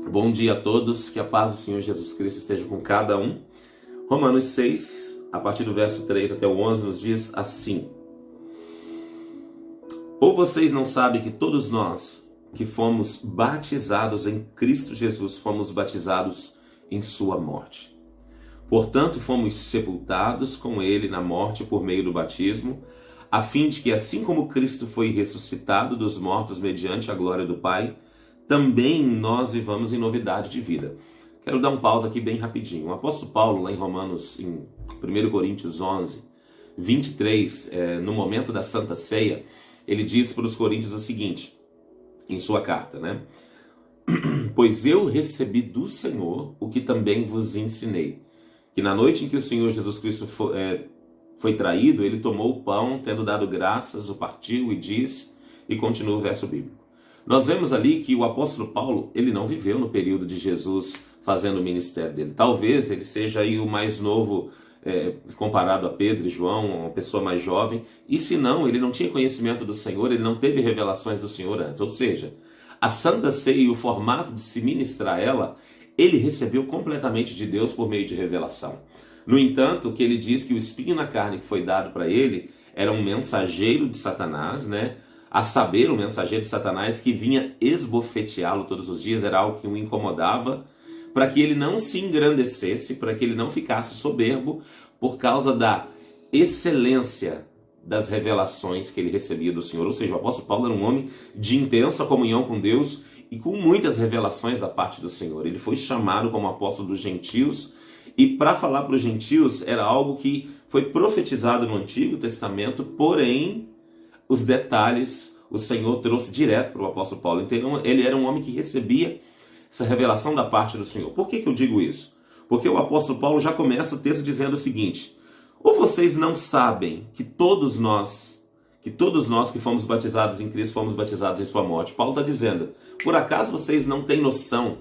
Bom dia a todos, que a paz do Senhor Jesus Cristo esteja com cada um. Romanos 6, a partir do verso 3 até o 11, nos diz assim: Ou vocês não sabem que todos nós que fomos batizados em Cristo Jesus, fomos batizados em sua morte. Portanto, fomos sepultados com ele na morte por meio do batismo, a fim de que, assim como Cristo foi ressuscitado dos mortos mediante a glória do Pai, também nós vivamos em novidade de vida. Quero dar um pausa aqui bem rapidinho. O apóstolo Paulo, lá em Romanos, em 1 Coríntios 11, 23, no momento da Santa Ceia, ele diz para os coríntios o seguinte, em sua carta, né? Pois eu recebi do Senhor o que também vos ensinei, que na noite em que o Senhor Jesus Cristo foi traído, ele tomou o pão, tendo dado graças, o partiu e disse, e continua o verso bíblico. Nós vemos ali que o apóstolo Paulo, ele não viveu no período de Jesus fazendo o ministério dele. Talvez ele seja aí o mais novo, comparado a Pedro e João, uma pessoa mais jovem. E se não, ele não tinha conhecimento do Senhor, ele não teve revelações do Senhor antes. Ou seja, a Santa Ceia e o formato de se ministrar ela, ele recebeu completamente de Deus por meio de revelação. No entanto, o que ele diz que o espinho na carne que foi dado para ele era um mensageiro de Satanás, né? A saber, o mensageiro de Satanás que vinha esbofeteá-lo todos os dias, era algo que o incomodava, para que ele não se engrandecesse, para que ele não ficasse soberbo, por causa da excelência das revelações que ele recebia do Senhor. Ou seja, o apóstolo Paulo era um homem de intensa comunhão com Deus e com muitas revelações da parte do Senhor. Ele foi chamado como apóstolo dos gentios, e para falar para os gentios era algo que foi profetizado no Antigo Testamento, porém os detalhes o Senhor trouxe direto para o apóstolo Paulo. Então ele era um homem que recebia essa revelação da parte do Senhor. Por que eu digo isso? Porque o apóstolo Paulo já começa o texto dizendo o seguinte: ou vocês não sabem que todos nós que fomos batizados em Cristo, fomos batizados em sua morte? Paulo está dizendo, por acaso vocês não têm noção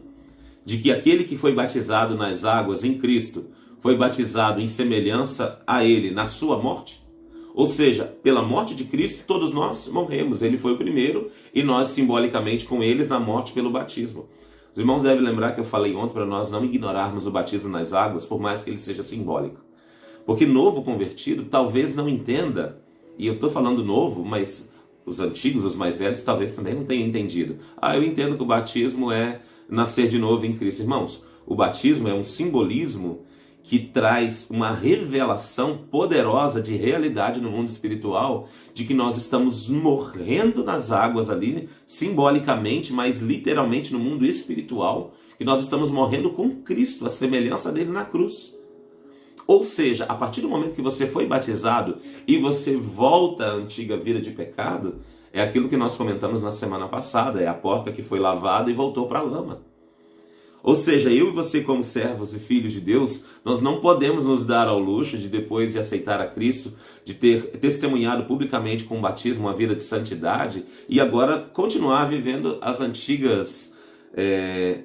de que aquele que foi batizado nas águas em Cristo foi batizado em semelhança a ele na sua morte? Ou seja, pela morte de Cristo, todos nós morremos. Ele foi o primeiro e nós, simbolicamente, com eles, na morte pelo batismo. Os irmãos devem lembrar que eu falei ontem para nós não ignorarmos o batismo nas águas, por mais que ele seja simbólico. Porque novo convertido talvez não entenda, e eu estou falando novo, mas os antigos, os mais velhos, talvez também não tenham entendido. Eu entendo que o batismo é nascer de novo em Cristo. Irmãos, o batismo é um simbolismo que traz uma revelação poderosa de realidade no mundo espiritual, de que nós estamos morrendo nas águas ali, simbolicamente, mas literalmente no mundo espiritual, que nós estamos morrendo com Cristo, a semelhança dele na cruz. Ou seja, a partir do momento que você foi batizado e você volta à antiga vida de pecado, é aquilo que nós comentamos na semana passada, é a porca que foi lavada e voltou para a lama. Ou seja, eu e você como servos e filhos de Deus, nós não podemos nos dar ao luxo de, depois de aceitar a Cristo, de ter testemunhado publicamente com o batismo uma vida de santidade e agora continuar vivendo as antigas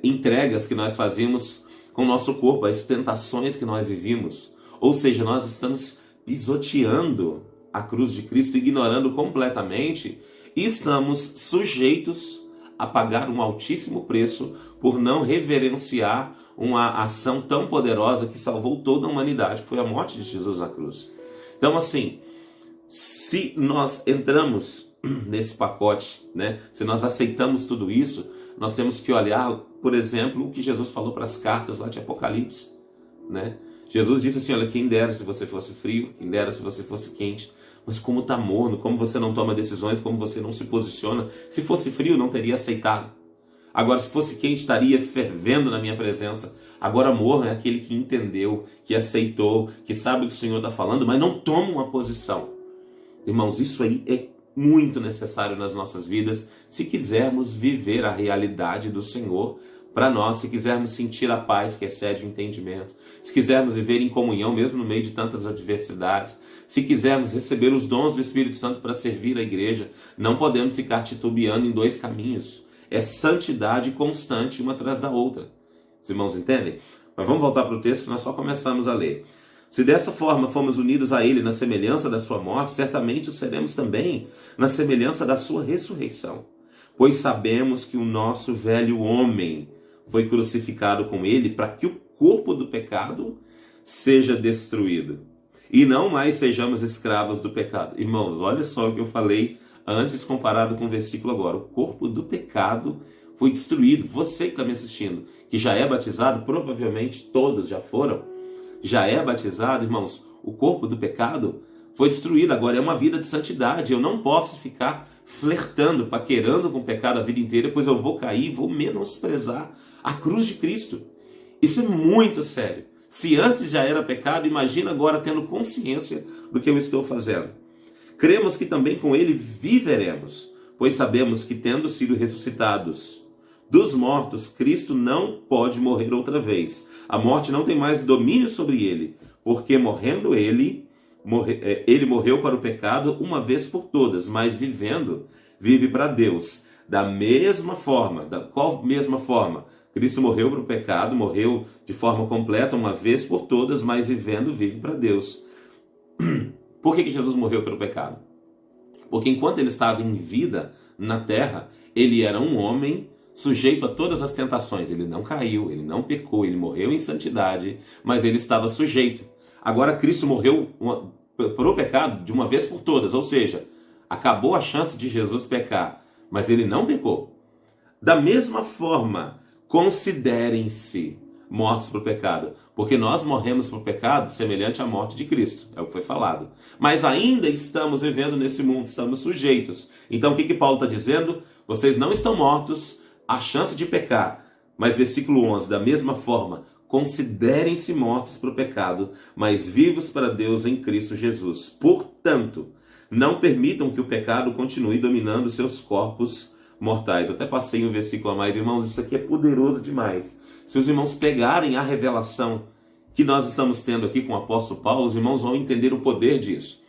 entregas que nós fazíamos com o nosso corpo, as tentações que nós vivíamos. Ou seja, nós estamos pisoteando a cruz de Cristo, ignorando completamente, e estamos sujeitos a pagar um altíssimo preço por não reverenciar uma ação tão poderosa que salvou toda a humanidade, que foi a morte de Jesus na cruz. Então, assim, se nós entramos nesse pacote, né, se nós aceitamos tudo isso, nós temos que olhar, por exemplo, o que Jesus falou para as cartas lá de Apocalipse, né? Jesus disse assim, olha, quem dera se você fosse frio, quem dera se você fosse quente, mas como está morno, como você não toma decisões, como você não se posiciona. Se fosse frio, não teria aceitado. Agora, se fosse quente, estaria fervendo na minha presença. Agora, morno é aquele que entendeu, que aceitou, que sabe o que o Senhor está falando, mas não toma uma posição. Irmãos, isso aí é muito necessário nas nossas vidas, se quisermos viver a realidade do Senhor para nós, se quisermos sentir a paz que excede o entendimento, se quisermos viver em comunhão, mesmo no meio de tantas adversidades, se quisermos receber os dons do Espírito Santo para servir a igreja, não podemos ficar titubeando em dois caminhos. É santidade constante uma atrás da outra. Os irmãos entendem? Mas vamos voltar para o texto que nós só começamos a ler. Se dessa forma fomos unidos a ele na semelhança da sua morte, certamente o seremos também na semelhança da sua ressurreição. Pois sabemos que o nosso velho homem foi crucificado com ele para que o corpo do pecado seja destruído e não mais sejamos escravos do pecado. Irmãos, olha só o que eu falei antes comparado com o versículo agora. O corpo do pecado foi destruído. Você que está me assistindo, que já é batizado, provavelmente todos já foram, já é batizado, irmãos, o corpo do pecado foi destruído. Agora é uma vida de santidade. Eu não posso ficar flertando, paquerando com o pecado a vida inteira, pois eu vou cair, vou menosprezar a cruz de Cristo. Isso é muito sério. Se antes já era pecado, imagina agora tendo consciência do que eu estou fazendo. Cremos que também com ele viveremos, pois sabemos que, tendo sido ressuscitados dos mortos, Cristo não pode morrer outra vez. A morte não tem mais domínio sobre ele, porque morrendo ele morreu para o pecado uma vez por todas, mas vivendo, vive para Deus. Da mesma forma, qual mesma forma? Cristo morreu para o pecado, morreu de forma completa uma vez por todas, mas vivendo, vive para Deus. Por que Jesus morreu pelo pecado? Porque enquanto ele estava em vida na terra, ele era um homem sujeito a todas as tentações. Ele não caiu, ele não pecou, ele morreu em santidade, mas ele estava sujeito. Agora Cristo morreu para o pecado de uma vez por todas, ou seja, acabou a chance de Jesus pecar, mas ele não pecou. Da mesma forma, considerem-se mortos para o pecado, porque nós morremos para o pecado semelhante à morte de Cristo, é o que foi falado. Mas ainda estamos vivendo nesse mundo, estamos sujeitos. Então o que Paulo está dizendo? Vocês não estão mortos à chance de pecar. Mas versículo 11, da mesma forma, considerem-se mortos para o pecado, mas vivos para Deus em Cristo Jesus. Portanto, não permitam que o pecado continue dominando seus corpos mortais. Eu até passei um versículo a mais, irmãos, isso aqui é poderoso demais. Se os irmãos pegarem a revelação que nós estamos tendo aqui com o apóstolo Paulo, os irmãos vão entender o poder disso.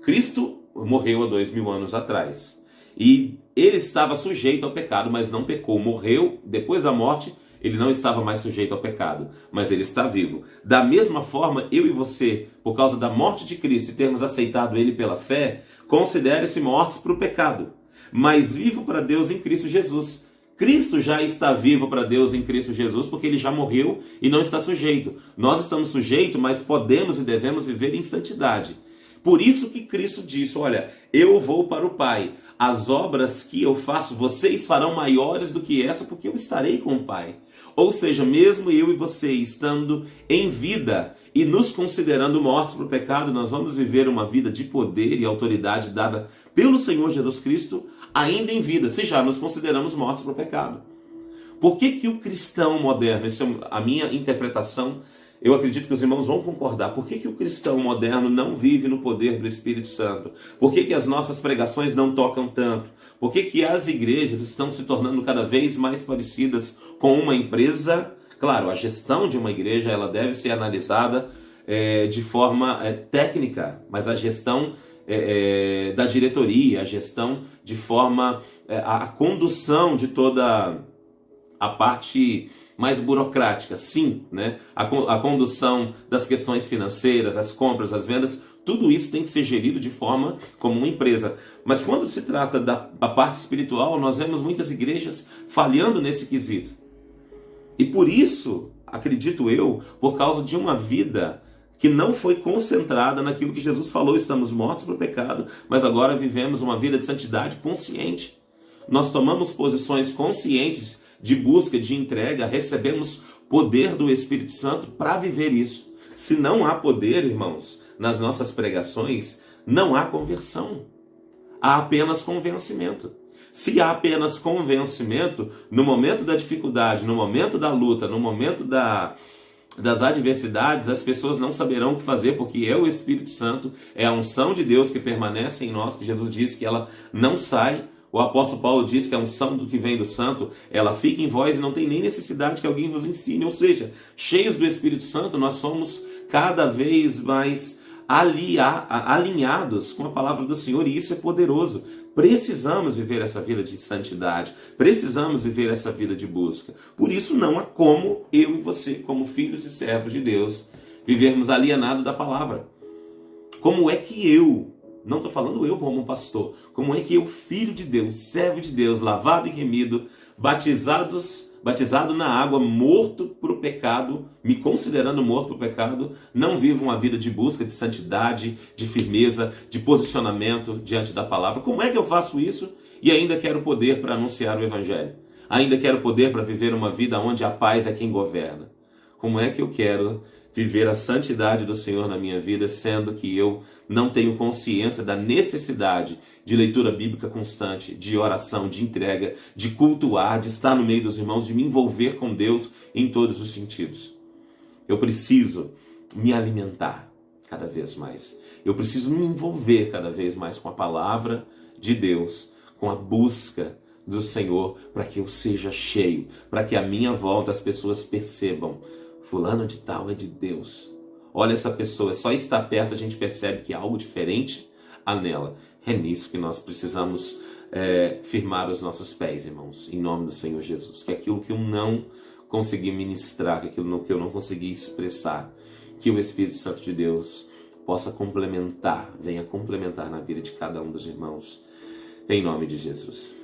Cristo morreu há 2000 anos atrás. E ele estava sujeito ao pecado, mas não pecou. Morreu, depois da morte, ele não estava mais sujeito ao pecado, mas ele está vivo. Da mesma forma, eu e você, por causa da morte de Cristo e termos aceitado ele pela fé, considere-se mortos para o pecado, mas vivo para Deus em Cristo Jesus. Cristo já está vivo para Deus em Cristo Jesus, porque ele já morreu e não está sujeito. Nós estamos sujeitos, mas podemos e devemos viver em santidade. Por isso que Cristo disse, olha, eu vou para o Pai. As obras que eu faço, vocês farão maiores do que essa, porque eu estarei com o Pai. Ou seja, mesmo eu e você estando em vida e nos considerando mortos para o pecado, nós vamos viver uma vida de poder e autoridade dada pelo Senhor Jesus Cristo, ainda em vida, se já nos consideramos mortos para o pecado. Por que o cristão moderno, essa é a minha interpretação, eu acredito que os irmãos vão concordar, por que o cristão moderno não vive no poder do Espírito Santo? Por que as nossas pregações não tocam tanto? Por que as igrejas estão se tornando cada vez mais parecidas com uma empresa? Claro, a gestão de uma igreja ela deve ser analisada de forma técnica, mas a gestão da diretoria, a gestão de forma, a condução de toda a parte mais burocrática, sim, né? A condução das questões financeiras, as compras, as vendas, tudo isso tem que ser gerido de forma como uma empresa. Mas quando se trata da parte espiritual, nós vemos muitas igrejas falhando nesse quesito. E por isso, acredito eu, por causa de uma vida que não foi concentrada naquilo que Jesus falou, estamos mortos para o pecado, mas agora vivemos uma vida de santidade consciente. Nós tomamos posições conscientes de busca, de entrega, recebemos poder do Espírito Santo para viver isso. Se não há poder, irmãos, nas nossas pregações, não há conversão. Há apenas convencimento. Se há apenas convencimento, no momento da dificuldade, no momento da luta, no momento das adversidades, as pessoas não saberão o que fazer, porque é o Espírito Santo, é a unção de Deus que permanece em nós, que Jesus disse que ela não sai. O apóstolo Paulo diz que a unção do que vem do santo, ela fica em vós e não tem nem necessidade que alguém vos ensine. Ou seja, cheios do Espírito Santo, nós somos cada vez mais alinhados com a palavra do Senhor, e isso é poderoso. Precisamos viver essa vida de santidade, precisamos viver essa vida de busca. Por isso não há como eu e você, como filhos e servos de Deus, vivermos alienados da palavra. Como é que eu Não estou falando eu como um pastor. Como é que eu, filho de Deus, servo de Deus, lavado e remido, batizado na água, morto para o pecado, me considerando morto para o pecado, não vivo uma vida de busca de santidade, de firmeza, de posicionamento diante da palavra. Como é que eu faço isso e ainda quero poder para anunciar o evangelho? Ainda quero poder para viver uma vida onde a paz é quem governa? Como é que eu quero viver a santidade do Senhor na minha vida, sendo que eu não tenho consciência da necessidade de leitura bíblica constante, de oração, de entrega, de cultuar, de estar no meio dos irmãos, de me envolver com Deus em todos os sentidos? Eu preciso me alimentar cada vez mais. Eu preciso me envolver cada vez mais com a palavra de Deus, com a busca do Senhor, para que eu seja cheio, para que à minha volta as pessoas percebam: fulano de tal é de Deus. Olha essa pessoa, só estar perto a gente percebe que há algo diferente há nela. É nisso que nós precisamos firmar os nossos pés, irmãos, em nome do Senhor Jesus. Que aquilo que eu não consegui ministrar, que aquilo que eu não consegui expressar, que o Espírito Santo de Deus possa complementar, venha complementar na vida de cada um dos irmãos, em nome de Jesus.